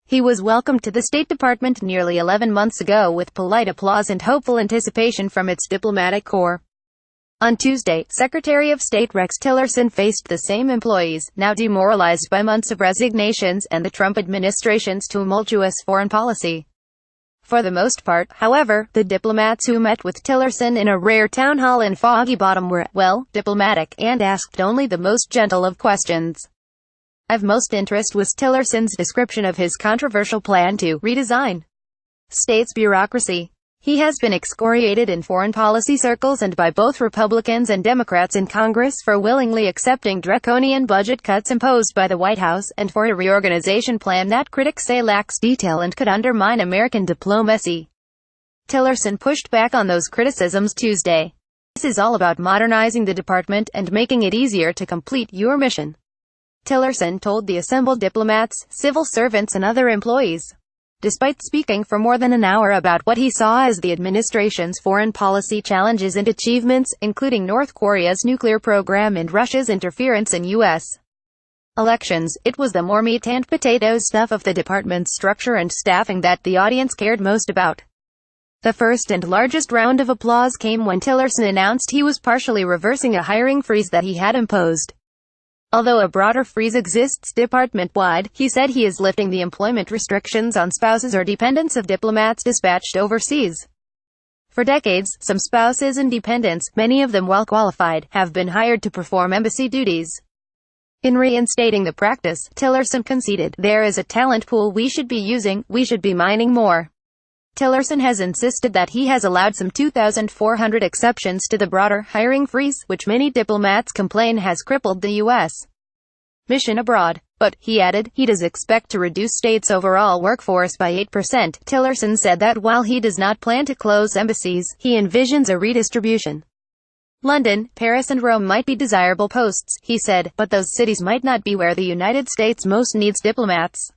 He was welcomed to the State Department nearly 11 months ago with polite applause and hopeful anticipation from its diplomatic corps. On Tuesday, Secretary of State Rex Tillerson faced the same employees, now demoralized by months of resignations and the Trump administration's tumultuous foreign policy. For the most part, however, the diplomats who met with Tillerson in a rare town hall in Foggy Bottom were, well, diplomatic, and asked only the most gentle of questions. Of most interest was Tillerson's description of his controversial plan to redesign state's bureaucracy. He has been excoriated in foreign policy circles and by both Republicans and Democrats in Congress for willingly accepting draconian budget cuts imposed by the White House, and for a reorganization plan that critics say lacks detail and could undermine American diplomacy. Tillerson pushed back on those criticisms Tuesday. "This is all about modernizing the department and making it easier to complete your mission," Tillerson told the assembled diplomats, civil servants and other employees. Despite speaking for more than an hour about what he saw as the administration's foreign policy challenges and achievements, including North Korea's nuclear program and Russia's interference in U.S. elections, it was the more meat and potatoes stuff of the department's structure and staffing that the audience cared most about. The first and largest round of applause came when Tillerson announced he was partially reversing a hiring freeze that he had imposed. Although a broader freeze exists department-wide, he said he is lifting the employment restrictions on spouses or dependents of diplomats dispatched overseas. For decades, some spouses and dependents, many of them well qualified, have been hired to perform embassy duties. In reinstating the practice, Tillerson conceded, "There is a talent pool we should be using, we should be mining more." Tillerson has insisted that he has allowed some 2,400 exceptions to the broader hiring freeze, which many diplomats complain has crippled the U.S. mission abroad. But, he added, he does expect to reduce state's overall workforce by 8%. Tillerson said that while he does not plan to close embassies, he envisions a redistribution. London, Paris and Rome might be desirable posts, he said, but those cities might not be where the United States most needs diplomats.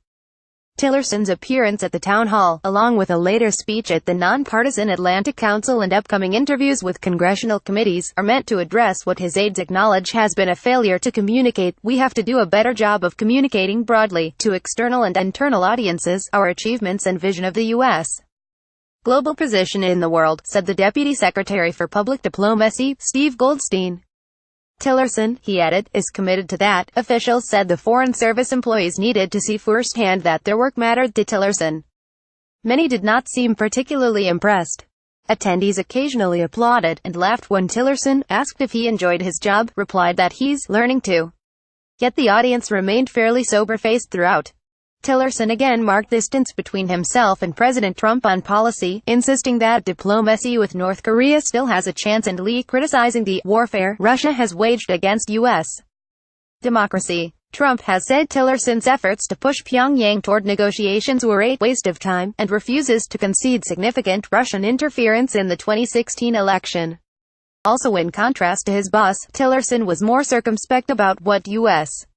Tillerson's appearance at the town hall, along with a later speech at the nonpartisan Atlantic Council and upcoming interviews with congressional committees, are meant to address what his aides acknowledge has been a failure to communicate. "We have to do a better job of communicating broadly, to external and internal audiences, our achievements and vision of the U.S. global position in the world," said the Deputy Secretary for Public Diplomacy, Steve Goldstein. Tillerson, he added, is committed to that. Officials said the Foreign Service employees needed to see firsthand that their work mattered to Tillerson. Many did not seem particularly impressed. Attendees occasionally applauded and laughed when Tillerson, asked if he enjoyed his job, replied that he's learning to. Yet the audience remained fairly sober-faced throughout. Tillerson again marked distance between himself and President Trump on policy, insisting that diplomacy with North Korea still has a chance and criticizing the warfare Russia has waged against U.S. democracy. Trump has said Tillerson's efforts to push Pyongyang toward negotiations were a waste of time, and refuses to concede significant Russian interference in the 2016 election. Also in contrast to his boss, Tillerson was more circumspect about what U.S.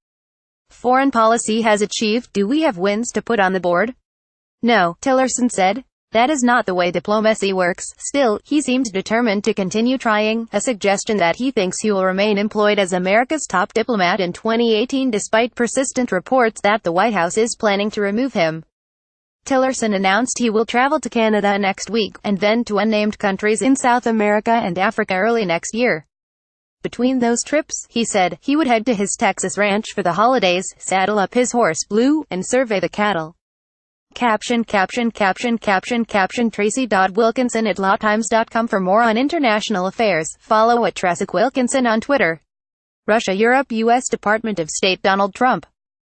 foreign policy has achieved. "Do we have wins to put on the board? No," Tillerson said. "That is not the way diplomacy works." Still, he seemed determined to continue trying, a suggestion that he thinks he will remain employed as America's top diplomat in 2018 despite persistent reports that the White House is planning to remove him. Tillerson announced he will travel to Canada next week, and then to unnamed countries in South America and Africa early next year. Between those trips, he said, he would head to his Texas ranch for the holidays, saddle up his horse, Blue, and survey the cattle. Caption Tracy.Wilkinson@lawtimes.com for more on international affairs. Follow @TracyWilkinson on Twitter. Russia, Europe, U.S. Department of State Donald Trump.